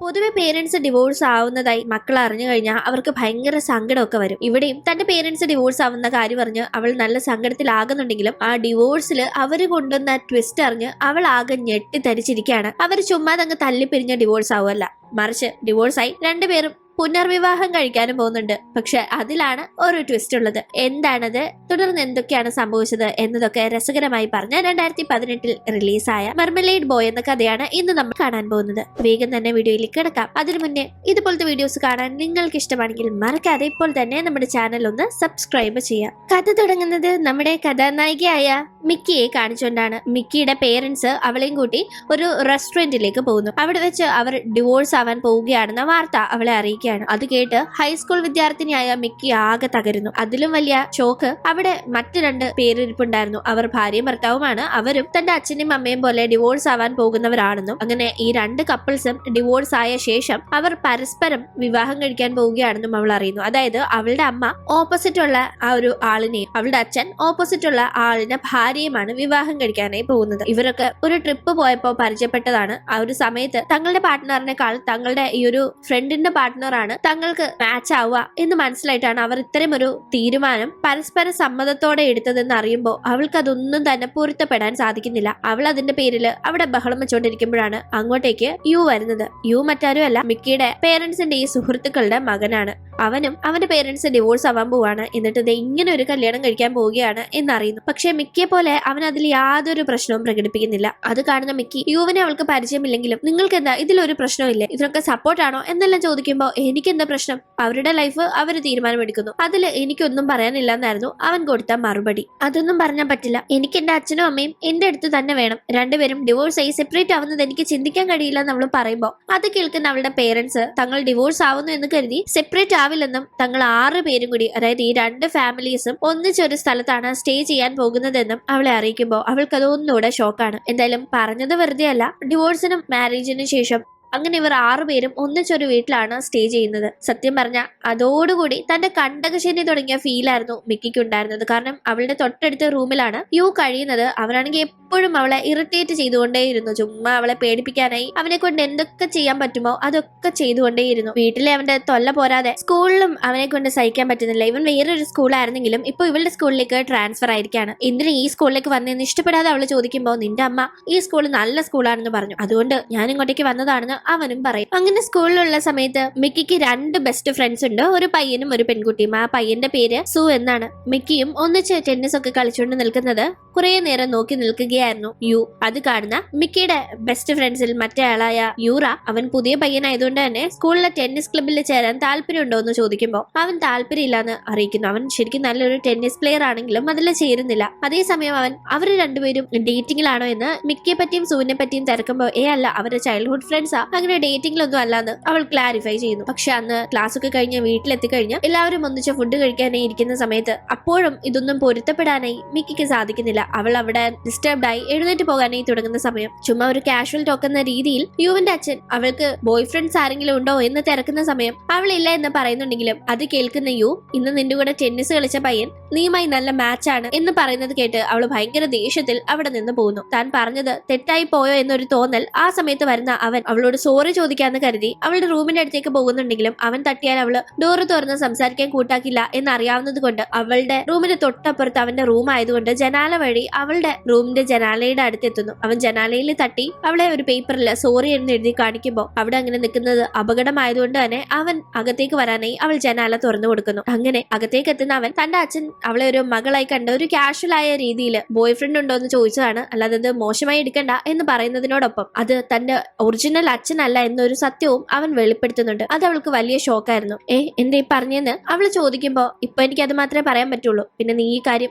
പൊതുവെ parents divorce ആവുന്നതായി മക്കൾ അറിഞ്ഞു കഴിഞ്ഞാൽ അവർക്ക് ഭയങ്കര സങ്കടമൊക്കെ വരും. ഇവിടെയും തന്റെ പേരൻസ് ഡിവോഴ്സ് ആവുന്ന കാര്യം പറഞ്ഞ് അവൾ നല്ല സങ്കടത്തിലാകുന്നുണ്ടെങ്കിലും ആ ഡിവോഴ്സിൽ അവര് കൊണ്ടുവന്ന ട്വിസ്റ്റ് അറിഞ്ഞ് അവൾ ആകെ ഞെട്ടിത്തരിച്ചിരിക്കുകയാണ്. അവർ ചുമ്മാതങ്ങ് തല്ലിപ്പിരിഞ്ഞ ഡിവോഴ്സ് ആവുമല്ല, മറിച്ച് ഡിവോഴ്സായി രണ്ടുപേരും പുനർവിവാഹം കഴിക്കാനും പോകുന്നുണ്ട്. പക്ഷെ അതിലാണ് ഒരു ട്വിസ്റ്റ് ഉള്ളത്. എന്താണത്, തുടർന്ന് എന്തൊക്കെയാണ് സംഭവിച്ചത് എന്നതൊക്കെ രസകരമായി പറഞ്ഞ 2018 റിലീസായ മർമലേഡ് ബോയ് എന്ന കഥയാണ് ഇന്ന് നമ്മൾ കാണാൻ പോകുന്നത്. വേഗം തന്നെ വീഡിയോയിലേക്ക് കിടക്കാം. അതിനു മുന്നേ ഇതുപോലത്തെ വീഡിയോസ് കാണാൻ നിങ്ങൾക്ക് ഇഷ്ടമാണെങ്കിൽ മറക്കാതെ ഇപ്പോൾ തന്നെ നമ്മുടെ ചാനൽ ഒന്ന് സബ്സ്ക്രൈബ് ചെയ്യാം. കഥ തുടങ്ങുന്നത് നമ്മുടെ കഥാനായികയായ മിക്കിയെ കാണിച്ചുകൊണ്ടാണ്. മിക്കിയുടെ പേരൻസ് അവളെയും കൂട്ടി ഒരു റെസ്റ്റോറന്റിലേക്ക് പോകുന്നു. അവിടെ വെച്ച് അവർ ഡിവോഴ്സ് ആവാൻ പോവുകയാണെന്ന വാർത്ത അവളെ അറിയിക്കുക. അത് കേട്ട് ഹൈസ്കൂൾ വിദ്യാർത്ഥിനിയായ മിക്കി ആകെ തകരുന്നു. അതിലും വലിയ ഷോക്ക് അവിടെ മറ്റു രണ്ട് പേരിരിപ്പുണ്ടായിരുന്നു. അവർ ഭാര്യയും ഭർത്താവുമാണ്. അവരും തന്റെ അച്ഛനും അമ്മയും പോലെ ഡിവോഴ്സ് ആവാൻ പോകുന്നവരാണെന്നും അങ്ങനെ ഈ രണ്ട് കപ്പിൾസും ഡിവോഴ്സ് ആയ ശേഷം അവർ പരസ്പരം വിവാഹം കഴിക്കാൻ പോവുകയാണെന്നും അവൾ അറിയുന്നു. അതായത് അവളുടെ അമ്മ ഓപ്പോസിറ്റ് ഉള്ള ആ ഒരു ആളിനെയും അവളുടെ അച്ഛൻ ഓപ്പോസിറ്റ് ഉള്ള ആളിനെ ഭാര്യയുമാണ് വിവാഹം കഴിക്കാനായി പോകുന്നത്. ഇവരൊക്കെ ഒരു ട്രിപ്പ് പോയപ്പോൾ പരിചയപ്പെട്ടതാണ്. ആ ഒരു സമയത്ത് തങ്ങളുടെ പാർട്ട്ണറിനേക്കാൾ തങ്ങളുടെ ഈ ഒരു ഫ്രണ്ടിന്റെ പാർട്ട്ണർ തങ്ങൾക്ക് മാച്ച് ആവുക എന്ന് മനസ്സിലായിട്ടാണ് അവർ ഇത്തരം ഒരു തീരുമാനം പരസ്പര സമ്മതത്തോടെ എടുത്തതെന്ന് അറിയുമ്പോൾ അവൾക്ക് അതൊന്നും തന്നെ പൊരുത്തപ്പെടാൻ സാധിക്കുന്നില്ല. അവൾ അതിന്റെ പേരിൽ അവിടെ ബഹളം വെച്ചുകൊണ്ടിരിക്കുമ്പോഴാണ് അങ്ങോട്ടേക്ക് യു വരുന്നത്. യു മറ്റാരുമല്ല, മിക്കിയുടെ പേരൻസിന്റെ ഈ സുഹൃത്തുക്കളുടെ മകനാണ്. അവനും അവന്റെ പേരൻസ് ഡിവോഴ്സ് ആവാൻ പോവാണ്. എന്നിട്ട് ഇത് ഇങ്ങനെ ഒരു കല്യാണം കഴിക്കാൻ പോവുകയാണ് എന്നറിയുന്നു. പക്ഷെ മിക്കിയെ പോലെ അവൻ അതിൽ യാതൊരു പ്രശ്നവും പ്രകടിപ്പിക്കുന്നില്ല. അത് കാണുന്ന മിക്കി യുവിനെ അവൾക്ക് പരിചയമില്ലെങ്കിലും നിങ്ങൾക്ക് എന്താ ഇതിലൊരു പ്രശ്നമില്ലേ, ഇതിനൊക്കെ സപ്പോർട്ടാണോ എന്നെല്ലാം ചോദിക്കുമ്പോൾ എനിക്കെന്താ പ്രശ്നം, അവരുടെ ലൈഫ് അവര് തീരുമാനമെടുക്കുന്നു, അതിൽ എനിക്കൊന്നും പറയാനില്ല എന്നായിരുന്നു അവൻ കൊടുത്ത മറുപടി. അതൊന്നും പറഞ്ഞാൽ പറ്റില്ല, എനിക്ക് എന്റെ അച്ഛനും അമ്മയും എന്റെ അടുത്ത് തന്നെ വേണം, രണ്ടുപേരും ഡിവോഴ്സ് ആയി സെപ്പറേറ്റ് ആവുന്നത് എനിക്ക് ചിന്തിക്കാൻ കഴിയില്ല എന്ന് അവൾ പറയുമ്പോൾ അത് കേൾക്കുന്ന അവളുടെ പേരൻസ് തങ്ങൾ ഡിവോഴ്സ് ആവുന്നു എന്ന് കരുതി സെപ്പറേറ്റ് ആവില്ലെന്നും തങ്ങൾ 6 പേരും കൂടി, അതായത് ഈ രണ്ട് ഫാമിലീസും ഒന്നിച്ചൊരു സ്ഥലത്താണ് സ്റ്റേ ചെയ്യാൻ പോകുന്നതെന്നും അവളെ അറിയിക്കുമ്പോൾ അവൾക്ക് അതൊന്നുകൂടെ ഷോക്കാണ്. എന്തായാലും പറഞ്ഞത് വെറുതെ അല്ല, ഡിവോഴ്സിനും മാരേജിനും ശേഷം അങ്ങനെ ഇവർ 6 പേരും ഒന്നിച്ചൊരു വീട്ടിലാണ് സ്റ്റേ ചെയ്യുന്നത്. സത്യം പറഞ്ഞ അതോടുകൂടി തന്റെ കണ്ടകശനി തുടങ്ങിയ ഫീലായിരുന്നു മിക്കിക്ക് ഉണ്ടായിരുന്നത്. കാരണം അവളുടെ തൊട്ടടുത്ത റൂമിലാണ് യു കഴിയുന്നത്. അവനാണെങ്കിൽ എപ്പോഴും അവളെ ഇറിറ്റേറ്റ് ചെയ്തുകൊണ്ടേയിരുന്നു. ചുമ്മാ അവളെ പേടിപ്പിക്കാനായി അവനെ കൊണ്ട് എന്തൊക്കെ ചെയ്യാൻ പറ്റുമോ അതൊക്കെ ചെയ്തുകൊണ്ടേയിരുന്നു. വീട്ടിലെ അവന്റെ തൊല്ല പോരാതെ സ്കൂളിലും അവനെ കൊണ്ട് സഹിക്കാൻ പറ്റുന്നില്ല. ഇവൻ വേറൊരു സ്കൂളായിരുന്നെങ്കിലും ഇപ്പൊ ഇവളുടെ സ്കൂളിലേക്ക് ട്രാൻസ്ഫർ ആയിരിക്കാണ്. എന്തിനും ഈ സ്കൂളിലേക്ക് വന്നതെന്ന് ഇഷ്ടപ്പെടാതെ അവള് ചോദിക്കുമ്പോൾ നിന്റെ അമ്മ ഈ സ്കൂൾ നല്ല സ്കൂളാണെന്ന് പറഞ്ഞു, അതുകൊണ്ട് ഞാൻ ഇങ്ങോട്ടേക്ക് വന്നതാണെന്ന് അവനും പറയും. അങ്ങനെ സ്കൂളിലുള്ള സമയത്ത് മിക്കിക്ക് 2 ബെസ്റ്റ് ഫ്രണ്ട്സ് ഉണ്ട്, ഒരു പയ്യനും ഒരു പെൺകുട്ടിയും. ആ പയ്യന്റെ പേര് സു എന്നാണ്. മിക്കിയും ഒന്നിച്ച് ടെന്നീസ് ഒക്കെ കളിച്ചുകൊണ്ട് നിൽക്കുന്നത് കുറെ നേരം നോക്കി നിൽക്കുകയായിരുന്നു യു. അത് കാണുന്ന മിക്കിയുടെ ബെസ്റ്റ് ഫ്രണ്ട്സിൽ മറ്റേ ആളായ യൂറ, അവൻ പുതിയ പയ്യനായതുകൊണ്ട് തന്നെ സ്കൂളിലെ ടെന്നീസ് ക്ലബ്ബിൽ ചേരാൻ താല്പര്യമുണ്ടോ എന്ന് ചോദിക്കുമ്പോൾ അവൻ താല്പര്യമില്ലാന്ന് അറിയിക്കുന്നു. അവൻ ശരിക്കും നല്ലൊരു ടെന്നീസ് പ്ലെയർ ആണെങ്കിലും അതിൽ ചേരുന്നില്ല. അതേസമയം അവർ രണ്ടുപേരും ഡേറ്റിംഗിലാണോ എന്ന് മിക്കിയെ പറ്റിയും സൂവിനെ പറ്റിയും തിരക്കുമ്പോൾ അല്ല, അവരുടെ ചൈൽഡ്ഹുഡ് ഫ്രണ്ട്സാ, അങ്ങനെ ഡേറ്റിംഗിലൊന്നും അല്ലാന്ന് അവൾ ക്ലാരിഫൈ ചെയ്യുന്നു. പക്ഷെ അന്ന് ക്ലാസ് ഒക്കെ കഴിഞ്ഞ് വീട്ടിലെത്തിക്കഴിഞ്ഞ് എല്ലാവരും ഒന്നിച്ച് ഫുഡ് കഴിക്കാനായി ഇരിക്കുന്ന സമയത്ത് അപ്പോഴും ഇതൊന്നും പൊരുത്തപ്പെടാനായി മിക്കിക്ക് സാധിക്കുന്നില്ല. അവൾ അവിടെ ഡിസ്റ്റർബ്ഡ് ആയി എഴുന്നേറ്റ് പോകാനായി തുടങ്ങുന്ന സമയം ചുമ്മാ ഒരു കാഷ്വൽ ടോക്ക് എന്ന രീതിയിൽ യുവിന്റെ അച്ഛൻ അവൾക്ക് ബോയ് ഫ്രണ്ട്സ് ആരെങ്കിലും ഉണ്ടോ എന്ന് തിരക്കുന്ന സമയം അവളില്ല എന്ന് പറയുന്നുണ്ടെങ്കിലും അത് കേൾക്കുന്ന യു, ഇന്ന് നിന്റെ കൂടെ ടെന്നീസ് കളിച്ച പയ്യൻ നീയുമായി നല്ല മാച്ചാണ് എന്ന് പറയുന്നത് കേട്ട് അവൾ ഭയങ്കര ദേഷ്യത്തിൽ അവിടെ നിന്ന് പോകുന്നു. താൻ പറഞ്ഞത് തെറ്റായി പോയോ എന്നൊരു തോന്നൽ ആ സമയത്ത് വരുന്ന അവൻ അവളോട് സോറി ചോദിക്കാന്ന് കരുതി അവളുടെ റൂമിന്റെ അടുത്തേക്ക് പോകുന്നുണ്ടെങ്കിലും അവൻ തട്ടിയാൽ അവള് ഡോറ് തുറന്ന് സംസാരിക്കാൻ കൂട്ടാക്കില്ല എന്നറിയാവുന്നത് കൊണ്ട് അവളുടെ റൂമിന്റെ തൊട്ടപ്പുറത്ത് അവന്റെ റൂം ആയതുകൊണ്ട് ജനാല വഴി അവളുടെ റൂമിന്റെ ജനാലയുടെ അടുത്തെത്തുന്നു. അവൻ ജനാലയിൽ തട്ടി അവളെ ഒരു പേപ്പറിൽ സോറി എന്ന് എഴുതി കാണിക്കുമ്പോൾ അവിടെ അങ്ങനെ നിൽക്കുന്നത് അപകടമായതുകൊണ്ട് തന്നെ അവൻ അകത്തേക്ക് വരാനായി അവൾ ജനാല തുറന്നു കൊടുക്കുന്നു. അങ്ങനെ അകത്തേക്ക് എത്തുന്ന അവൻ തന്റെ അച്ഛൻ അവളെ ഒരു മകളായി കണ്ട് ഒരു കാഷ്വൽ ആയ രീതിയിൽ ബോയ് ഫ്രണ്ട് ഉണ്ടോ എന്ന് ചോദിച്ചതാണ്, അല്ലാതെ അത് മോശമായി എടുക്കണ്ട എന്ന് പറയുന്നതിനോടൊപ്പം അത് തന്റെ ഒറിജിനൽ അച്ഛനല്ല എന്നൊരു സത്യവും അവൻ വെളിപ്പെടുത്തുന്നുണ്ട്. അത് അവൾക്ക് വലിയ ഷോക്കായിരുന്നു. എന്തേ പറഞ്ഞെന്ന് അവൾ ചോദിക്കുമ്പോൾ ഇപ്പൊ എനിക്ക് അത് മാത്രമേ പറയാൻ പറ്റുള്ളൂ, പിന്നെ നീ ഈ കാര്യം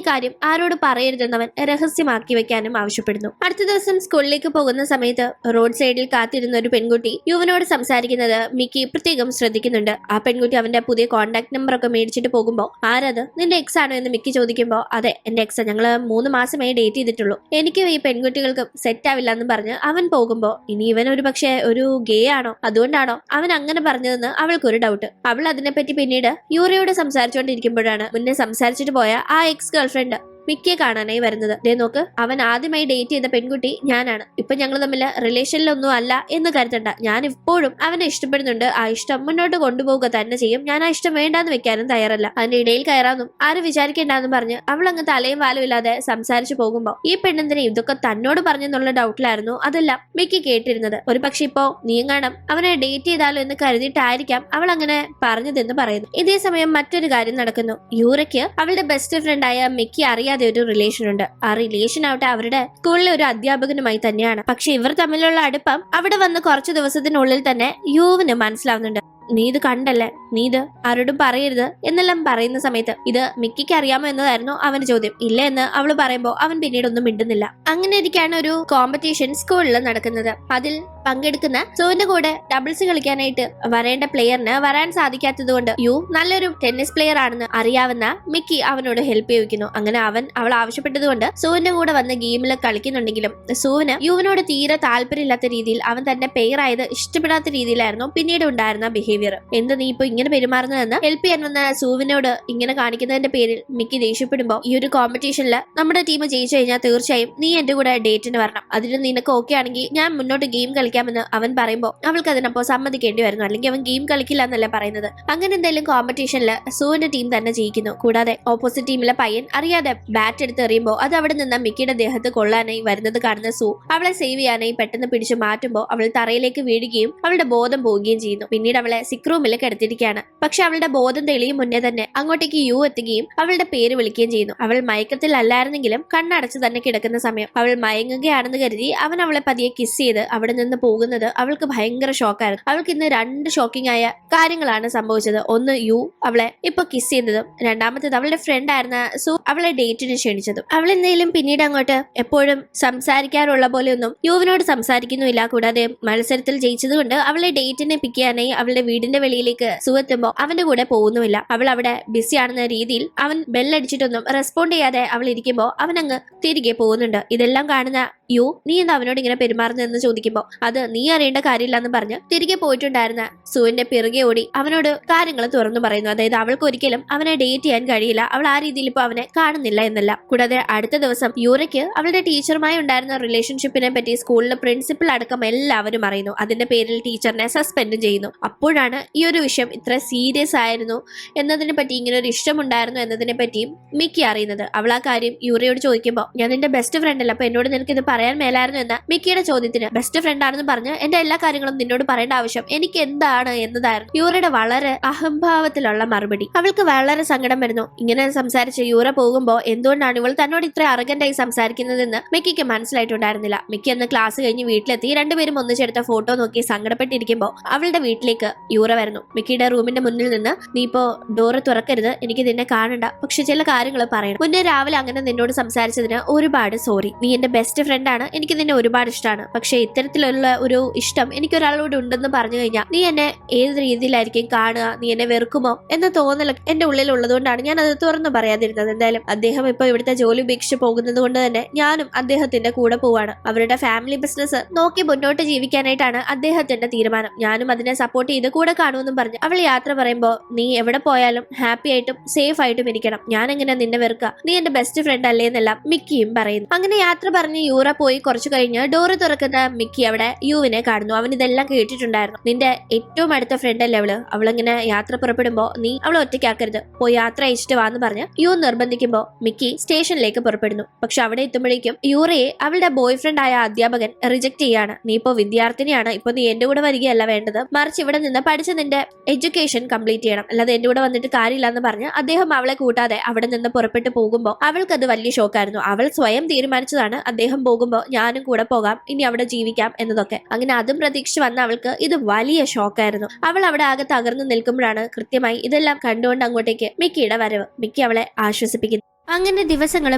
ആരോടും പറയരുതെന്നവൻ രഹസ്യമാക്കി വെക്കാനും ആവശ്യപ്പെടുന്നു. അടുത്ത ദിവസം സ്കൂളിലേക്ക് പോകുന്ന സമയത്ത് റോഡ് സൈഡിൽ കാത്തിരുന്ന ഒരു പെൺകുട്ടി യുവനോട് സംസാരിക്കുന്നത് മിക്കി പ്രത്യേകം ശ്രദ്ധിക്കുന്നുണ്ട്. ആ പെൺകുട്ടി അവന്റെ പുതിയ കോൺടാക്ട് നമ്പർ ഒക്കെ മേടിച്ചിട്ട് പോകുമ്പോൾ ആരത്, നിന്റെ എക്സ് ആണോ എന്ന് മിക്കി ചോദിക്കുമ്പോൾ അതെ എന്റെ എക്സ്, ഞങ്ങള് 3 മാസമേ ഡേറ്റ് ചെയ്തിട്ടുള്ളൂ, എനിക്ക് ഈ പെൺകുട്ടികൾക്ക് സെറ്റ് ആവില്ല എന്ന് പറഞ്ഞ് അവൻ പോകുമ്പോൾ ഇനി ഇവൻ ഒരു പക്ഷേ ഒരു ഗേ ആണോ, അതുകൊണ്ടാണോ അവൻ അങ്ങനെ പറഞ്ഞതെന്ന് അവൾക്കൊരു ഡൗട്ട്. അവൾ അതിനെപ്പറ്റി പിന്നീട് യൂറിയോട് സംസാരിച്ചുകൊണ്ടിരിക്കുമ്പോഴാണ് മുന്നേ സംസാരിച്ചിട്ട് പോയ ആ എക്സ് ഗേൾഫ്രണ്ട് മിക്കിയെ കാണാനായി വരുന്നത്. ദേ നോക്ക്, അവൻ ആദ്യമായി ഡേറ്റ് ചെയ്ത പെൺകുട്ടി ഞാനാണ്. ഇപ്പൊ ഞങ്ങൾ തമ്മിൽ റിലേഷനിലൊന്നും അല്ല എന്ന് കരുതണ്ട. ഞാൻ ഇപ്പോഴും അവനെ ഇഷ്ടപ്പെടുന്നുണ്ട്. ആ ഇഷ്ടം മുന്നോട്ട് കൊണ്ടുപോവുക തന്നെ ചെയ്യും. ഞാൻ ആ ഇഷ്ടം വേണ്ടാന്ന് വെക്കാനും തയ്യാറല്ല. അതിന്റെ ഇടയിൽ കയറാന്നും ആരും വിചാരിക്കേണ്ടെന്ന് പറഞ്ഞ് അവൾ അങ്ങ് തലയും വാലും ഇല്ലാതെ സംസാരിച്ചു പോകുമ്പോ ഈ പെണ്ണെന്തിനെ ഇതൊക്കെ തന്നോട് പറഞ്ഞെന്നുള്ള ഡൗട്ടിലായിരുന്നു അതെല്ലാം മിക്കി കേട്ടിരുന്നത്. ഒരു പക്ഷെ ഇപ്പോ നീങ്ങാണം അവനെ ഡേറ്റ് ചെയ്താലോ എന്ന് കരുതിയിട്ടായിരിക്കാം അവൾ അങ്ങനെ പറഞ്ഞതെന്ന് പറയുന്നു. ഇതേ സമയം മറ്റൊരു കാര്യം നടക്കുന്നു. യൂറയ്ക്ക് അവളുടെ ബെസ്റ്റ് ഫ്രണ്ട് ആയ മിക്കി അറിയാതെ ഒരു റിലേഷൻ ഉണ്ട്. ആ റിലേഷൻ ആവട്ടെ അവരുടെ സ്കൂളിലെ ഒരു അധ്യാപകനുമായി തന്നെയാണ്. പക്ഷെ ഇവർ തമ്മിലുള്ള അടുപ്പം അവിടെ വന്ന് കുറച്ചു ദിവസത്തിനുള്ളിൽ തന്നെ യുവിന് മനസ്സിലാവുന്നുണ്ട്. നീ ഇത് കണ്ടല്ലേ, നീ ഇത് ആരോടും പറയരുത് എന്നെല്ലാം പറയുന്ന സമയത്ത് ഇത് മിക്കിക്ക് അറിയാമോ എന്നതായിരുന്നു അവന്റെ ചോദ്യം. ഇല്ല എന്ന് അവള് പറയുമ്പോ അവൻ പിന്നീട് ഒന്നും മിണ്ടുന്നില്ല. അങ്ങനെ ഇരിക്കാണ് ഒരു കോമ്പറ്റീഷൻ സ്കൂളിൽ നടക്കുന്നത്. അതിൽ പങ്കെടുക്കുന്ന സോന്റെ കൂടെ ഡബിൾസ് കളിക്കാനായിട്ട് വരേണ്ട പ്ലെയറിന് വരാൻ സാധിക്കാത്തത് കൊണ്ട് യു നല്ലൊരു ടെന്നീസ് പ്ലെയർ ആണെന്ന് അറിയാവുന്ന മിക്കി അവനോട് ഹെൽപ്പ് ചോദിക്കുന്നു. അങ്ങനെ അവൾ ആവശ്യപ്പെട്ടത് കൊണ്ട് സോന്റെ കൂടെ വന്ന് ഗെയിമിൽ കളിക്കുന്നുണ്ടെങ്കിലും സോന് യുവിനോട് തീരെ താല്പര്യമില്ലാത്ത രീതിയിൽ അവൻ തന്നെ പെയർ ആയത് ഇഷ്ടപ്പെടാത്ത രീതിയിലായിരുന്നു പിന്നീട് ഉണ്ടായിരുന്ന ബിഹേവിയർ. എന്ത് നീ ഇപ്പൊ ഇങ്ങനെ പെരുമാറുന്നതെന്ന് ഹെൽപ്പ് ചെയ്യാൻ വന്ന സൂവിനോട് ഇങ്ങനെ കാണിക്കുന്നതിന്റെ പേരിൽ മിക്കി ദേഷ്യപ്പെടുമ്പോ ഈ ഒരു കോമ്പറ്റീഷനിൽ നമ്മുടെ ടീം ജയിച്ചു കഴിഞ്ഞാൽ തീർച്ചയായും നീ എന്റെ കൂടെ ഡേറ്റിന് വരണം. അതിന് നിനക്ക് ഓക്കെ ആണെങ്കിൽ ഞാൻ മുന്നോട്ട് ഗെയിം കളിക്കാമെന്ന് അവൻ പറയുമ്പോ അവൾക്ക് അതിനപ്പോ സമ്മതിക്കേണ്ടി വരുന്നു. അല്ലെങ്കിൽ അവൻ ഗെയിം കളിക്കില്ല എന്നല്ല പറയുന്നത്. അങ്ങനെ എന്തെങ്കിലും കോമ്പറ്റീഷനിൽ സൂവിന്റെ ടീം തന്നെ ജയിക്കുന്നു. കൂടാതെ ഓപ്പോസിറ്റ് ടീമിലെ പയ്യൻ അറിയാതെ ബാറ്റ് എടുത്ത് എറിയുമ്പോൾ അത് അവിടെ നിന്ന് മിക്കിയുടെ ദേഹത്ത് കൊള്ളാനായി വരുന്നത് കാണുന്ന സൂ അവളെ സേവ് ചെയ്യാനായി പെട്ടെന്ന് പിടിച്ചു മാറ്റുമ്പോൾ അവൾ തറയിലേക്ക് വീഴുകയും അവളുടെ ബോധം പോവുകയും ചെയ്യുന്നു. പിന്നീട് അവളെ സിക് റൂമിൽ കിടത്തിയിരിക്കുകയാണ്. പക്ഷെ അവളുടെ ബോധം തെളിയും മുന്നേ തന്നെ അങ്ങോട്ടേക്ക് യു എത്തുകയും അവളുടെ പേര് വിളിക്കുകയും ചെയ്യുന്നു. അവൾ മയക്കത്തിൽ അല്ലായിരുന്നെങ്കിലും കണ്ണടച്ച് തന്നെ കിടക്കുന്ന സമയം അവൾ മയങ്ങുകയാണെന്ന് കരുതി അവൻ അവളെ പതിയെ കിസ് ചെയ്ത് അവിടെ നിന്ന് പോകുന്നത് അവൾക്ക് ഭയങ്കര ഷോക്കായിരുന്നു. അവൾക്ക് ഇന്ന് 2 ഷോക്കിംഗ് ആയ കാര്യങ്ങളാണ് സംഭവിച്ചത്. ഒന്ന് യു അവളെ ഇപ്പൊ കിസ് ചെയ്തതും, രണ്ടാമത്തേത് അവളുടെ ഫ്രണ്ട് ആയിരുന്ന സു അവളെ ഡേറ്റിന് ക്ഷണിച്ചതും. അവൾ എന്തെങ്കിലും പിന്നീട് അങ്ങോട്ട് എപ്പോഴും സംസാരിക്കാറുള്ള പോലെയൊന്നും യുവിനോട് സംസാരിക്കുന്നുമില്ല. കൂടാതെ മത്സരത്തിൽ ജയിച്ചതുകൊണ്ട് അവളെ ഡേറ്റിനെ പിക്ക് ചെയ്യാനായി അവളുടെ വീടിന്റെ വെളിയിലേക്ക് സു എത്തുമ്പോ അവന്റെ കൂടെ പോകുന്നുമില്ല. അവൾ അവിടെ ബിസി ആണെന്ന രീതിയിൽ അവൻ ബെല്ലടിച്ചിട്ടൊന്നും റെസ്പോണ്ട് ചെയ്യാതെ അവൾ ഇരിക്കുമ്പോ അവൻ അങ്ങ് തിരികെ പോകുന്നുണ്ട്. ഇതെല്ലാം കാണുന്ന യു നീ എന്താ അവനോട് ഇങ്ങനെ പെരുമാറുന്നതെന്ന് ചോദിക്കുമ്പോ അത് നീ അറിയേണ്ട കാര്യമില്ല എന്ന് പറഞ്ഞ് തിരികെ പോയിട്ടുണ്ടായിരുന്ന സുവിന്റെ പിറകെ ഓടി അവനോട് കാര്യങ്ങൾ തുറന്നു പറയുന്നു. അതായത് അവൾക്ക് ഒരിക്കലും അവനെ ഡേറ്റ് ചെയ്യാൻ കഴിയില്ല, അവൾ ആ രീതിയിൽ ഇപ്പൊ അവനെ കാണുന്നില്ല എന്നല്ല. കൂടാതെ അടുത്ത ദിവസം യൂറയ്ക്ക് അവളുടെ ടീച്ചറുമായി ഉണ്ടായിരുന്ന റിലേഷൻഷിപ്പിനെ പറ്റി സ്കൂളിലെ പ്രിൻസിപ്പൽ അടക്കം എല്ലാവരും അറിയുന്നു. അതിന്റെ പേരിൽ ടീച്ചറിനെ സസ്പെൻഡ് ചെയ്യുന്നു. അപ്പോഴാണ് ഈ ഒരു വിഷയം ഇത്ര സീരിയസ് ആയിരുന്നു എന്നതിനെ പറ്റി, ഇങ്ങനെ ഒരു ഇഷ്ടമുണ്ടായിരുന്നു എന്നതിനെ പറ്റിയും മിക്കി അറിയുന്നത്. അവൾ ആ കാര്യം യൂറയോട് ചോദിക്കുമ്പോൾ ഞാൻ നിന്റെ ബെസ്റ്റ് ഫ്രണ്ട് അല്ല, അപ്പൊ എന്നോട് നിനക്ക് ഇത് പറയാൻ മേലായിരുന്നു എന്ന മിക്കിയുടെ ചോദ്യത്തിന് ബെസ്റ്റ് ഫ്രണ്ട് ആണെന്ന് പറഞ്ഞ് എന്റെ എല്ലാ കാര്യങ്ങളും നിന്നോട് പറയേണ്ട ആവശ്യം എനിക്ക് എന്താണ് എന്നതായിരുന്നു യൂറയുടെ വളരെ അഹംഭാവത്തിലുള്ള മറുപടി. അവൾക്ക് വളരെ സങ്കടം വരുന്നു. ഇങ്ങനെ സംസാരിച്ച് യൂറ പോകുമ്പോൾ എന്തുകൊണ്ടാണ് ഇവൾ തന്നോട് ഇത്ര അറഗന്റായി സംസാരിക്കുന്നതെന്ന് മിക്കിക്ക് മനസ്സിലായിട്ടുണ്ടായിരുന്നില്ല. മിക്കി അന്ന് ക്ലാസ് കഴിഞ്ഞ് വീട്ടിലെത്തി രണ്ടുപേരും ഒന്നിച്ചെടുത്ത ഫോട്ടോ നോക്കി സങ്കടപ്പെട്ടിരിക്കുമ്പോൾ അവളുടെ വീട്ടിലേക്ക് യൂറ വരുന്നു. മിക്കിയുടെ റൂമിന്റെ മുന്നിൽ നിന്ന് നീ ഇപ്പോ ഡോറ് തുറക്കരുത്, എനിക്ക് നിന്നെ കാണണ്ട, പക്ഷെ ചില കാര്യങ്ങൾ പറയണം. മുന്നേ രാവിലെ അങ്ങനെ നിന്നോട് സംസാരിച്ചതിന് ഒരുപാട് സോറി. നീ എന്റെ ബെസ്റ്റ് ഫ്രണ്ട് ആണ്, എനിക്ക് നിന്നെ ഒരുപാട് ഇഷ്ടമാണ്. പക്ഷെ ഇത്തരത്തിലുള്ള ഒരു ഇഷ്ടം എനിക്ക് ഒരാളോട് ഉണ്ടെന്ന് പറഞ്ഞു കഴിഞ്ഞാൽ നീ എന്നെ ഏത് രീതിയിലായിരിക്കും കാണുക, നീ എന്നെ വെറുക്കുമോ എന്ന തോന്നൽ എന്റെ ഉള്ളിൽ ഉള്ളതുകൊണ്ടാണ് ഞാൻ അത് തുറന്നു പറയാതിരുന്നത്. എന്തായാലും അദ്ദേഹം ഇപ്പൊ ഇവിടുത്തെ ജോലി ഉപേക്ഷിച്ച് പോകുന്നത് കൊണ്ട് തന്നെ ഞാനും അദ്ദേഹത്തിന്റെ കൂടെ പോവാണ്. അവരുടെ ഫാമിലി ബിസിനസ് നോക്കി മുന്നോട്ട് ജീവിക്കാനായിട്ടാണ് അദ്ദേഹത്തിന്റെ തീരുമാനം. ഞാനും അതിനെ സപ്പോർട്ട് ചെയ്ത് കൂടെ കാണുമെന്നും പറഞ്ഞു അവൾ യാത്ര പറയുമ്പോ നീ എവിടെ പോയാലും ഹാപ്പി ആയിട്ടും സേഫ് ആയിട്ടും ഇരിക്കണം, ഞാൻ എങ്ങനെ നിന്നെ വെറുക്കുക, നീ എന്റെ ബെസ്റ്റ് ഫ്രണ്ട് അല്ലേ എന്നെല്ലാം മിക്കിയും പറയുന്നു. അങ്ങനെ യാത്ര പറഞ്ഞ് യൂറ പോയി കുറച്ചു കഴിഞ്ഞ് ഡോറ് തുറക്കുന്ന മിക്കി അവിടെ യുവിനെ കാണുന്നു. അവൻ ഇതെല്ലാം കേട്ടിട്ടുണ്ടായിരുന്നു. നിന്റെ ഏറ്റവും അടുത്ത ഫ്രണ്ട് അല്ലേ അവളിങ്ങനെ യാത്ര പുറപ്പെടുമ്പോ നീ അവളെ ഒറ്റയ്ക്കാക്കരുത്, പോയി യാത്ര അയച്ചിട്ട് വാന്ന് പറഞ്ഞ് യു നിർബന്ധിക്കുമ്പോ മിക്കി സ്റ്റേഷനിലേക്ക് പുറപ്പെടുന്നു. പക്ഷെ അവിടെ എത്തുമ്പോഴേക്കും യൂറയെ അവളുടെ ബോയ് ഫ്രണ്ട് ആയ അധ്യാപകൻ റിജക്ട് ചെയ്യാണ്. നീ ഇപ്പോ വിദ്യാർത്ഥിനിയാണ്, ഇപ്പൊ നീ എന്റെ കൂടെ വരികയല്ല വേണ്ടത്, മറിച്ച് ഇവിടെ നിന്ന് പഠിച്ച് നിന്റെ എഡ്യൂക്കേഷൻ കംപ്ലീറ്റ് ചെയ്യണം, അല്ലാതെ എന്റെ കൂടെ വന്നിട്ട് കാര്യമില്ല എന്ന് പറഞ്ഞ് അദ്ദേഹം അവളെ കൂട്ടാതെ അവിടെ നിന്ന് പുറപ്പെട്ടു പോകുമ്പോൾ അവൾക്ക് അത് വലിയ ഷോക്കായിരുന്നു. അവൾ സ്വയം തീരുമാനിച്ചതാണ് അദ്ദേഹം പോകുമ്പോൾ ഞാനും കൂടെ പോകാം, ഇനി അവിടെ ജീവിക്കാം എന്നതൊക്കെ. അങ്ങനെ അതും പ്രതീക്ഷിച്ച് വന്ന അവൾക്ക് ഇത് വലിയ ഷോക്കായിരുന്നു. അവൾ അവിടെ ആകെ തകർന്നു നിൽക്കുമ്പോഴാണ് കൃത്യമായി ഇതെല്ലാം കണ്ടുകൊണ്ട് അങ്ങോട്ടേക്ക് മിക്കിയുടെ വരവ്. മിക്കി അവളെ ആശ്വസിപ്പിക്കുന്നു. അങ്ങനെ ദിവസങ്ങൾ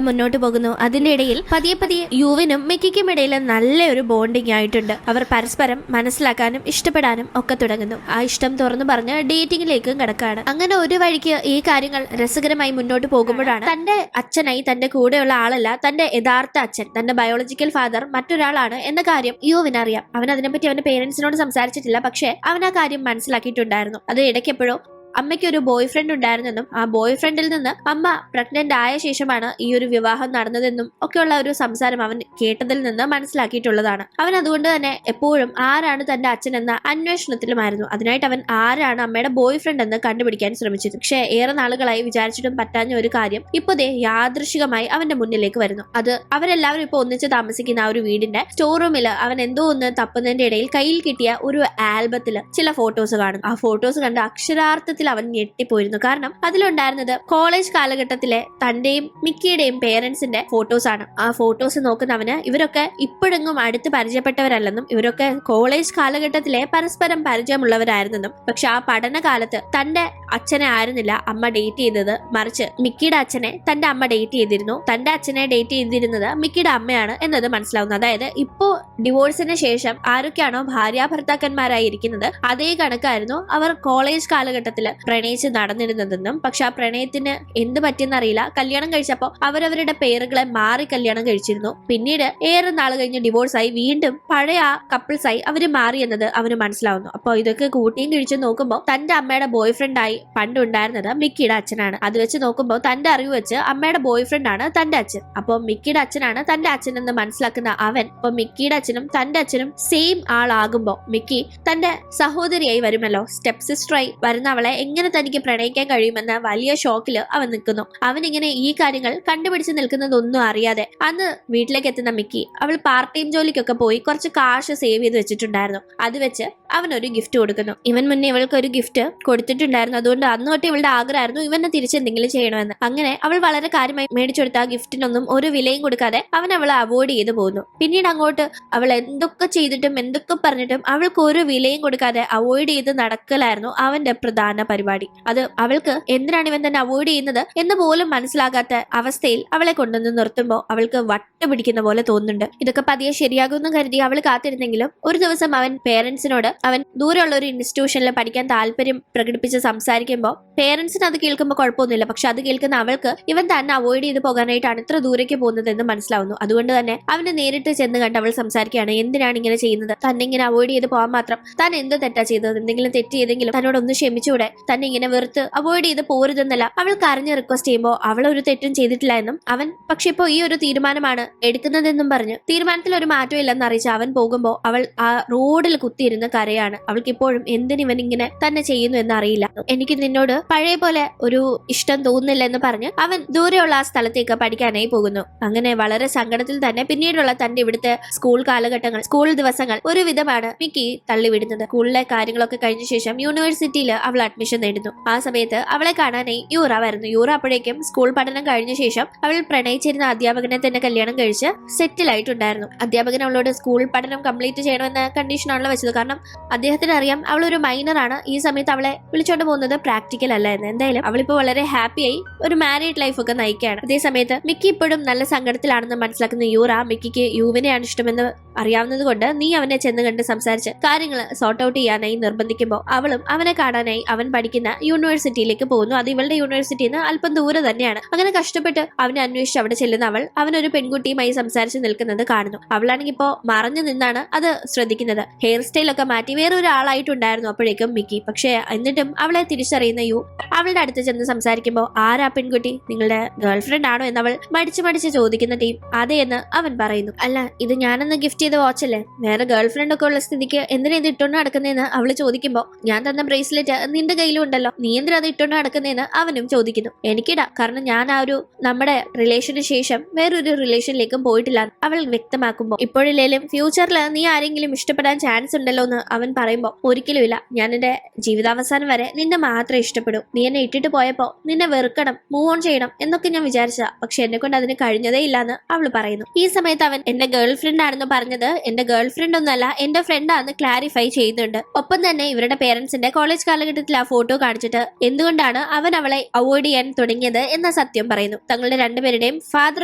മുന്നോട്ട് പോകുന്നു. അതിന്റെ ഇടയിൽ പതിയെ പതിയെ യുവിനും മിക്കിക്കും ഇടയിൽ നല്ലൊരു ബോണ്ടിങ് ആയിട്ടുണ്ട്. അവർ പരസ്പരം മനസ്സിലാക്കാനും ഇഷ്ടപ്പെടാനും ഒക്കെ തുടങ്ങുന്നു. ആ ഇഷ്ടം തുറന്നു പറഞ്ഞ് ഡേറ്റിംഗിലേക്കും കിടക്കാണ്. അങ്ങനെ ഒരു വഴിക്ക് ഈ കാര്യങ്ങൾ രസകരമായി മുന്നോട്ട് പോകുമ്പോഴാണ് തന്റെ അച്ഛനായി തന്റെ കൂടെയുള്ള ആളല്ല തന്റെ യഥാർത്ഥ അച്ഛൻ, തന്റെ ബയോളജിക്കൽ ഫാദർ മറ്റൊരാളാണ് എന്ന കാര്യം യുവിനറിയാം. അവൻ അതിനെപ്പറ്റി അവന്റെ പേരൻസിനോട് സംസാരിച്ചിട്ടില്ല, പക്ഷെ അവൻ ആ കാര്യം മനസ്സിലാക്കിയിട്ടുണ്ടായിരുന്നു. അത് ഇടയ്ക്കെപ്പോഴോ അമ്മയ്ക്ക് ഒരു ബോയ് ഫ്രണ്ട് ഉണ്ടായിരുന്നെന്നും ആ ബോയ് ഫ്രണ്ടിൽ നിന്ന് അമ്മ പ്രഗ്നന്റ് ആയ ശേഷമാണ് ഈ ഒരു വിവാഹം നടന്നതെന്നും ഒക്കെയുള്ള ഒരു സംസാരം അവൻ കേട്ടതിൽ നിന്ന് മനസ്സിലാക്കിയിട്ടുള്ളതാണ്. അവൻ അതുകൊണ്ട് തന്നെ എപ്പോഴും ആരാണ് തന്റെ അച്ഛൻ എന്ന അന്വേഷണത്തിലുമായിരുന്നു. അതിനായിട്ട് അവൻ ആരാണ് അമ്മയുടെ ബോയ് ഫ്രണ്ട് എന്ന് കണ്ടുപിടിക്കാൻ ശ്രമിച്ചിരുന്നു. പക്ഷേ ഏറെ നാളുകളായി വിചാരിച്ചിട്ടും പറ്റാഞ്ഞ ഒരു കാര്യം ഇപ്പോഴേ യാദൃശികമായി അവന്റെ മുന്നിലേക്ക് വരുന്നു. അത് അവരെല്ലാവരും ഇപ്പൊ ഒന്നിച്ച് താമസിക്കുന്ന ആ ഒരു വീടിന്റെ സ്റ്റോർ റൂമിൽ അവൻ എന്തോ ഒന്ന് തപ്പുന്നതിന്റെ ഇടയിൽ കയ്യിൽ കിട്ടിയ ഒരു ആൽബത്തിൽ ചില ഫോട്ടോസ് കാണും. ആ ഫോട്ടോസ് കണ്ട് അക്ഷരാർത്ഥത്തിൽ അവൻ ഞെട്ടിപ്പോയിരുന്നു. കാരണം അതിലുണ്ടായിരുന്നത് കോളേജ് കാലഘട്ടത്തിലെ തന്റെയും മിക്കിയുടെയും പേരൻസിന്റെ ഫോട്ടോസ് ആണ്. ആ ഫോട്ടോസ് നോക്കുന്നവന് ഇവരൊക്കെ ഇപ്പോഴെങ്ങും അടുത്ത് പരിചയപ്പെട്ടവരല്ലെന്നും ഇവരൊക്കെ കോളേജ് കാലഘട്ടത്തിലെ പരസ്പരം പരിചയമുള്ളവരായിരുന്നെന്നും പക്ഷെ ആ പഠനകാലത്ത് തന്റെ അച്ഛനെ ആയിരുന്നില്ല അമ്മ ഡേറ്റ് ചെയ്തത്, മറിച്ച് മിക്കിയുടെ അച്ഛനെ തന്റെ അമ്മ ഡേറ്റ് ചെയ്തിരുന്നു. തന്റെ അച്ഛനെ ഡേറ്റ് ചെയ്തിരുന്നത് മിക്കിയുടെ അമ്മയാണ് എന്നത് മനസ്സിലാവുന്നു. അതായത് ഇപ്പോ ഡിവോഴ്സിന് ശേഷം ആരൊക്കെയാണോ ഭാര്യാഭർത്താക്കന്മാരായി ഇരിക്കുന്നത് അതേ കണക്കായിരുന്നു അവർ കോളേജ് കാലഘട്ടത്തിൽ പ്രണയിച്ച് നടന്നിരുന്നതെന്നും പക്ഷെ ആ പ്രണയത്തിന് എന്ത് പറ്റിയെന്നറിയില്ല, കല്യാണം കഴിച്ചപ്പോൾ അവരവരുടെ പേരുകളെ മാറി കല്യാണം കഴിച്ചിരുന്നു. പിന്നീട് ഏറെ നാൾ കഴിഞ്ഞ് ഡിവോഴ്സായി വീണ്ടും പഴയ ആ കപ്പിൾസായി അവര് മാറി എന്നത് അവന് മനസ്സിലാവുന്നു. അപ്പോൾ ഇതൊക്കെ കൂട്ടിയും കിഴിച്ചും നോക്കുമ്പോൾ തന്റെ അമ്മയുടെ ബോയ് ഫ്രണ്ടായി പണ്ടുണ്ടായിരുന്നത് മിക്കിയുടെ അച്ഛനാണ്. അത് വെച്ച് നോക്കുമ്പോൾ തന്റെ അറിവ് വെച്ച് അമ്മയുടെ ബോയ് ഫ്രണ്ട് ആണ് തന്റെ അച്ഛൻ. അപ്പോൾ മിക്കിയുടെ അച്ഛനാണ് തന്റെ അച്ഛൻ എന്ന് മനസ്സിലാക്കുന്ന അവൻ ഇപ്പൊ മിക്കിയുടെ അച്ഛനും തന്റെ അച്ഛനും സെയിം ആളാകുമ്പോൾ മിക്കി തന്റെ സഹോദരിയായി വരുമല്ലോ, സ്റ്റെപ്പ് സിസ്റ്ററായി വരുന്ന അവളെ എങ്ങനെ തനിക്ക് പ്രണയിക്കാൻ കഴിയുമെന്ന വലിയ ഷോക്കില് അവൻ നിൽക്കുന്നു. അവൻ ഇങ്ങനെ ഈ കാര്യങ്ങൾ കണ്ടുപിടിച്ച് നിൽക്കുന്നതൊന്നും അറിയാതെ അന്ന് വീട്ടിലേക്ക് എത്തുന്ന മിക്കി അവൾ പാർട്ട് ടൈം ജോലിക്കൊക്കെ പോയി കുറച്ച് കാശ് സേവ് ചെയ്ത് വെച്ചിട്ടുണ്ടായിരുന്നു. അത് വെച്ച് അവനൊരു ഗിഫ്റ്റ് കൊടുക്കുന്നു. ഇവൻ മുന്നേ ഇവൾക്ക് ഒരു ഗിഫ്റ്റ് കൊടുത്തിട്ടുണ്ടായിരുന്നു. അതുകൊണ്ട് അന്ന് തൊട്ട് ഇവളുടെ ആഗ്രഹമായിരുന്നു ഇവനെ തിരിച്ചെന്തെങ്കിലും ചെയ്യണമെന്ന്. അങ്ങനെ അവൾ വളരെ കാര്യമായി മേടിച്ചെടുത്ത ആ ഗിഫ്റ്റിനൊന്നും ഒരു വിലയും കൊടുക്കാതെ അവൻ അവളെ അവോയ്ഡ് ചെയ്തു പോകുന്നു. പിന്നീട് അങ്ങോട്ട് അവൾ എന്തൊക്കെ ചെയ്തിട്ടും എന്തൊക്കെ പറഞ്ഞിട്ടും അവൾക്ക് ഒരു വിലയും കൊടുക്കാതെ അവോയ്ഡ് ചെയ്ത് നടക്കലായിരുന്നു അവന്റെ പ്രധാന പരിപാടി. അത് അവൾക്ക് എന്തിനാണ് ഇവൻ തന്നെ അവോയ്ഡ് ചെയ്യുന്നത് എന്ന് പോലും മനസ്സിലാകാത്ത അവസ്ഥയിൽ അവളെ കൊണ്ടുവന്ന് നിർത്തുമ്പോൾ അവൾക്ക് വട്ട് പിടിക്കുന്ന പോലെ തോന്നുന്നുണ്ട്. ഇതൊക്കെ പതിയെ ശരിയാകുമെന്ന് കരുതി അവൾ കാത്തിരുന്നെങ്കിലും ഒരു ദിവസം അവൻ പേരൻസിനോട് അവൻ ദൂരെയുള്ള ഒരു ഇൻസ്റ്റിറ്റ്യൂഷനിൽ പഠിക്കാൻ താല്പര്യം പ്രകടിപ്പിച്ച് സംസാരിക്കുമ്പോൾ പേരൻസിന് അത് കേൾക്കുമ്പോൾ കുഴപ്പമൊന്നുമില്ല. പക്ഷെ അത് കേൾക്കുന്ന അവൾക്ക് ഇവൻ തന്നെ അവോയ്ഡ് ചെയ്ത് പോകാനായിട്ടാണ് ഇത്ര ദൂരേക്ക് പോകുന്നത് എന്ന് മനസ്സിലാവുന്നു. അതുകൊണ്ട് തന്നെ അവന് നേരിട്ട് ചെന്ന് കണ്ട് അവൾ സംസാരിക്കുകയാണ്. എന്തിനാണ് ഇങ്ങനെ ചെയ്യുന്നത്? തന്നെ ഇങ്ങനെ അവോയ്ഡ് ചെയ്ത് പോകാൻ മാത്രം താൻ എന്ത് തെറ്റാ ചെയ്തത്? എന്തെങ്കിലും തെറ്റ് ചെയ്തെങ്കിലും തന്നോട് ഒന്ന് ക്ഷമിച്ചൂടെ? തന്നെ ഇങ്ങനെ വെറുത്ത് അവോയ്ഡ് ചെയ്ത് പോരുതെന്നല്ല അവൾ കരഞ്ഞ് റിക്വസ്റ്റ് ചെയ്യുമ്പോൾ അവൾ ഒരു തെറ്റും ചെയ്തിട്ടില്ല എന്നും അവൻ പക്ഷെ ഇപ്പോൾ ഈ ഒരു തീരുമാനമാണ് എടുക്കുന്നതെന്നും പറഞ്ഞ് തീരുമാനത്തിൽ ഒരു മാറ്റം ഇല്ലെന്ന് അറിയിച്ച് അവൻ പോകുമ്പോൾ അവൾ ആ റോഡിൽ കുത്തിയിരുന്ന് കരയാണ്. അവൾക്ക് ഇപ്പോഴും എന്തിനിവൻ ഇങ്ങനെ തന്നെ ചെയ്യുന്നു എന്ന് അറിയില്ല. എനിക്ക് നിന്നോട് പഴയ പോലെ ഒരു ഇഷ്ടം തോന്നുന്നില്ല എന്ന് പറഞ്ഞ് അവൻ ദൂരെയുള്ള ആ സ്ഥലത്തേക്ക് പഠിക്കാനായി പോകുന്നു. അങ്ങനെ വളരെ സങ്കടത്തിൽ തന്നെ പിന്നീടുള്ള തന്റെ ഇവിടുത്തെ സ്കൂൾ കാലഘട്ടങ്ങൾ, സ്കൂൾ ദിവസങ്ങൾ ഒരു വിധമാണ് മിക്കി തള്ളിവിടുന്നത്. സ്കൂളിലെ കാര്യങ്ങളൊക്കെ കഴിഞ്ഞ ശേഷം യൂണിവേഴ്സിറ്റിയിൽ അവൾ അഡ്മിഷൻ നേടുന്നു. ആ സമയത്ത് അവളെ കാണാനായി യൂറ വരുന്നു. യൂറ അപ്പോഴേക്കും സ്കൂൾ പഠനം കഴിഞ്ഞ ശേഷം അവൾ പ്രണയിച്ചിരുന്ന അധ്യാപകനെ തന്നെ കല്യാണം കഴിച്ച് സെറ്റിൽ ആയിട്ടുണ്ടായിരുന്നു. അധ്യാപകൻ അവളോട് സ്കൂൾ പഠനം കംപ്ലീറ്റ് ചെയ്യണമെന്ന കണ്ടീഷനാണല്ലോ വെച്ചത്. കാരണം അദ്ദേഹത്തിന് അറിയാം അവൾ ഒരു മൈനറാണ്. ഈ സമയത്ത് അവളെ വിളിച്ചോണ്ട് പോകുന്നത് പ്രാക്ടിക്കൽ അല്ല എന്ന്. എന്തായാലും അവളിപ്പോ വളരെ ഹാപ്പിയായി ഒരു മാരീഡ് ലൈഫ് ഒക്കെ നയിക്കുകയാണ്. അതേ സമയത്ത് മിക്കി ഇപ്പോഴും നല്ല സങ്കടത്തിലാണെന്ന് മനസ്സിലാക്കുന്ന യൂറ മിക്കിക്ക് യുവിനെയാണ് ഇഷ്ടമെന്ന് അറിയാവുന്നത് കൊണ്ട് നീ അവനെ ചെന്ന് കണ്ട് സംസാരിച്ച് കാര്യങ്ങൾ സോർട്ട് ഔട്ട് ചെയ്യാനായി നിർബന്ധിക്കുമ്പോൾ അവളും അവനെ കാണാനായി അവൻ പഠിക്കുന്ന യൂണിവേഴ്സിറ്റിയിലേക്ക് പോകുന്നു. അത് ഇവളുടെ യൂണിവേഴ്സിറ്റിയിൽ നിന്ന് അല്പം ദൂരെ തന്നെയാണ്. അങ്ങനെ കഷ്ടപ്പെട്ട് അവനെ അന്വേഷിച്ച് അവിടെ ചെല്ലുന്ന അവനൊരു പെൺകുട്ടിയുമായി സംസാരിച്ച് നിൽക്കുന്നത് കാണുന്നു. അവളാണെങ്കിൽ ഇപ്പോ മറഞ്ഞു നിന്നാണ് അത് ശ്രദ്ധിക്കുന്നത്. ഹെയർ സ്റ്റൈലൊക്കെ മാറ്റി വേറെ ഒരാളായിട്ടുണ്ടായിരുന്നു അപ്പോഴേക്കും മിക്കി. പക്ഷേ എന്നിട്ടും അവളെ തിരിച്ചറിയുന്ന യു അവളുടെ അടുത്ത് ചെന്ന് സംസാരിക്കുമ്പോൾ ആരാ പെൺകുട്ടി, നിങ്ങളുടെ ഗേൾഫ്രണ്ട് ആണോ എന്ന് അവൾ മടിച്ച് ചോദിക്കുന്ന ടീം അതെ എന്ന് അവൻ പറയുന്നു. അല്ല, ഇത് ഞാനെന്ന് ഗിഫ്റ്റ് ചെയ്ത വാച്ചല്ലേ, വേറെ ഗേൾഫ്രണ്ട് ഒക്കെ ഉള്ള സ്ഥിതിക്ക് എന്തിനാ ഇത് ഇട്ടോണ്ട് നടക്കുന്നതെന്ന് അവള് ചോദിക്കുമ്പോൾ ഞാൻ തന്ന ബ്രേസ്ലെറ്റ് നിന്റെ കയ്യിലും ഉണ്ടല്ലോ, നീ എന്തിനാ അത് ഇട്ടോണ്ട് നടക്കുന്നതെന്ന് അവനും ചോദിക്കുന്നു. എനിക്കിടാ, കാരണം ഞാൻ ആ ഒരു നമ്മുടെ റിലേഷന് ശേഷം വേറൊരു റിലേഷനിലേക്കും പോയിട്ടില്ല അവൾ വ്യക്തമാക്കുമ്പോൾ ഇപ്പോഴില്ലേലും ഫ്യൂച്ചറിൽ നീ ആരെങ്കിലും ഇഷ്ടപ്പെടാൻ ചാൻസ് ഉണ്ടല്ലോ എന്ന് അവൻ പറയുമ്പോൾ ഒരിക്കലുമില്ല, ഞാൻ എന്റെ ജീവിതാവസാനം വരെ നിന്നെ മാത്രമേ ഇഷ്ടപ്പെടൂ. നീ എന്നെ ഇട്ടിട്ട് പോയപ്പോ നിന്നെ വെറുക്കണം, മൂവ് ഓൺ ചെയ്യണം എന്നൊക്കെ ഞാൻ വിചാരിച്ചതാ, പക്ഷെ എന്നെ കൊണ്ട് അതിന് കഴിഞ്ഞതേ ഇല്ലാന്ന് അവള് പറയുന്നു. ഈ സമയത്ത് അവൻ എന്റെ ഗേൾ ഫ്രണ്ട് ആണെന്ന് പറഞ്ഞത് എന്റെ ഗേൾ ഫ്രണ്ട് ഒന്നല്ല എന്റെ ഫ്രണ്ടാന്ന് ക്ലാരിഫൈ ചെയ്യുന്നുണ്ട്. ഒപ്പം തന്നെ ഇവരുടെ പേരൻസിന്റെ കോളേജ് കാലഘട്ടത്തിൽ ആ ഫോട്ടോ കാണിച്ചിട്ട് എന്തുകൊണ്ടാണ് അവൻ അവളെ അവോയ്ഡ് ചെയ്യാൻ തുടങ്ങിയത് എന്ന സത്യം പറയുന്നു. തങ്ങളുടെ രണ്ടുപേരുടെയും ഫാദർ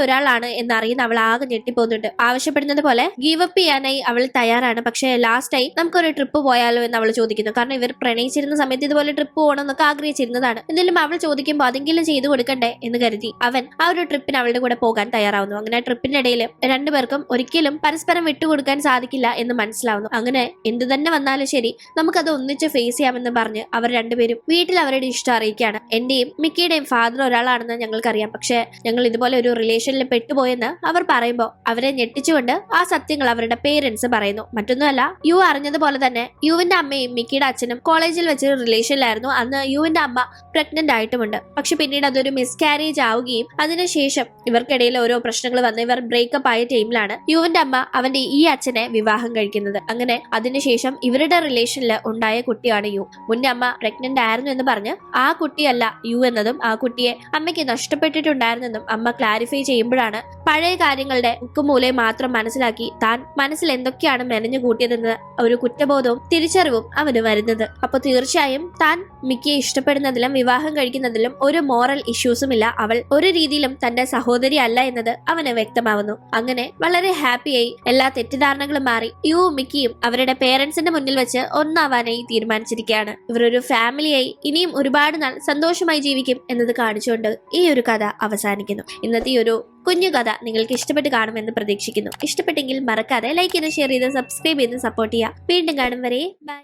ഒരാളാണ് എന്നറിയുന്ന അവൾ ആകെ ഞെട്ടിപ്പോകുന്നുണ്ട്. ആവശ്യപ്പെടുന്നത് പോലെ ഗീവ് അപ്പ് ചെയ്യാനായി അവൾ തയ്യാറാണ്. പക്ഷെ ലാസ്റ്റായി നമുക്കൊരു ട്രിപ്പ് പോയാലോ എന്ന് അവൾ ചോദിക്കുന്നു. കാരണം ഇവർ പ്രണയിച്ചിരുന്ന സമയത്ത് ഇതുപോലെ ട്രിപ്പ് പോകണം എന്നൊക്കെ ആഗ്രഹിച്ചിരുന്നതാണ്. എന്നാലും അവൾ ചോദിക്കുമ്പോൾ അതെങ്കിലും ചെയ്തു കൊടുക്കണ്ടേ എന്ന് കരുതി അവൻ ആ ഒരു ട്രിപ്പിന് അവളുടെ കൂടെ പോകാൻ തയ്യാറാവുന്നു. അങ്ങനെ ട്രിപ്പിന്റെ ഇടയിൽ രണ്ടുപേർക്കും ഒരിക്കലും പരസ്പരം വിട്ടുകൊടുക്കാൻ സാധിക്കില്ല എന്ന് മനസ്സിലാവുന്നു. അങ്ങനെ എന്തു തന്നെ വന്നാലും ശരി, നമുക്കത് ഒന്നിച്ച് ഫേസ് ചെയ്യാമെന്ന് പറഞ്ഞ് അവർ രണ്ടുപേരും വീട്ടിൽ അവരുടെ ഇഷ്ടം അറിയിക്കുകയാണ്. എന്റെയും മിക്കിയുടെയും ഫാദർ ഒരാളാണെന്ന് ഞങ്ങൾക്കറിയാം, പക്ഷെ ഞങ്ങൾ ഇതുപോലെ ഒരു റിലേഷനിൽ പെട്ടുപോയെന്ന് അവർ പറയുമ്പോൾ അവരെ ഞെട്ടിച്ചുകൊണ്ട് ആ സത്യങ്ങൾ അവരുടെ പേരൻസ് പറയുന്നു. മറ്റൊന്നുമല്ല, യു അറിഞ്ഞതുപോലെ തന്നെ യുവിന്റെ അമ്മയും മിക്കിയുടെ അച്ഛനും കോളേജിൽ വെച്ച് റിലേഷനിലായിരുന്നു. അന്ന് യുവിന്റെ അമ്മ പ്രഗ്നന്റ് ആയിട്ടുമുണ്ട്. പക്ഷെ പിന്നീട് അതൊരു മിസ്കാരേജ് ആവുകയും അതിനുശേഷം ഇവർക്കിടയിൽ ഓരോ പ്രശ്നങ്ങൾ വന്ന് ഇവർ ബ്രേക്കപ്പ് ആയ ടൈമിലാണ് യുവിന്റെ അമ്മ അവന്റെ ഈ അച്ഛനെ വിവാഹം കഴിക്കുന്നത്. അങ്ങനെ അതിനുശേഷം ഇവരുടെ റിലേഷനിൽ ഉണ്ടായ കുട്ടിയാണ് യു. മുന്നേ അമ്മ പ്രഗ്നന്റ് ആയിരുന്നു എന്ന് പറഞ്ഞ് ആ കുട്ടിയല്ല യു എന്നതും ആ കുട്ടിയെ അമ്മയ്ക്ക് നഷ്ടപ്പെട്ടിട്ടുണ്ടായിരുന്നെന്നും അമ്മ ക്ലാരിഫൈ ചെയ്യുമ്പോഴാണ് പഴയ കാര്യങ്ങളുടെ ഉക്കുമൂലയെ മാത്രം മനസ്സിലാക്കി താൻ മനസ്സിൽ എന്തൊക്കെയാണ് മെനഞ്ഞു കൂട്ടിയതെന്ന് ഒരു കുറ്റബോധവും തിരിച്ചറിവും അവന് വരുന്നത്. അപ്പൊ തീർച്ചയായും താൻ മിക്കിയെ ഇഷ്ടപ്പെടുന്നതിലും വിവാഹം കഴിക്കുന്നതിലും ഒരു മോറൽ ഇഷ്യൂസും ഇല്ല. അവൾ ഒരു രീതിയിലും തന്റെ സഹോദരി അല്ല എന്നത് അവന് വ്യക്തമാവുന്നു. അങ്ങനെ വളരെ ഹാപ്പിയായി എല്ലാ തെറ്റിദ്ധാരണകളും മാറി യുവും മിക്കിയും അവരുടെ പേരൻസിന്റെ മുന്നിൽ വെച്ച് ഒന്നാവാനായി തീരുമാനിച്ചിരിക്കുകയാണ്. ഇവരൊരു ഫാമിലിയായി ഇനിയും ഒരുപാട് നാൾ സന്തോഷമായി ജീവിക്കും എന്നത് കാണിച്ചുകൊണ്ട് ഈ ഒരു കഥ അവസാനിക്കുന്നു. ഇന്നത്തെ ഈ ഒരു കുഞ്ഞു കഥ നിങ്ങൾക്ക് ഇഷ്ടപ്പെട്ട് കാണുമെന്ന് പ്രതീക്ഷിക്കുന്നു. ഇഷ്ടപ്പെട്ടെങ്കിൽ മറക്കാതെ ലൈക്ക് ചെയ്ത് ഷെയർ ചെയ്ത് സബ്സ്ക്രൈബ് ചെയ്ത് സപ്പോർട്ട് ചെയ്യുക. വീണ്ടും കാണും വരെ ബൈ.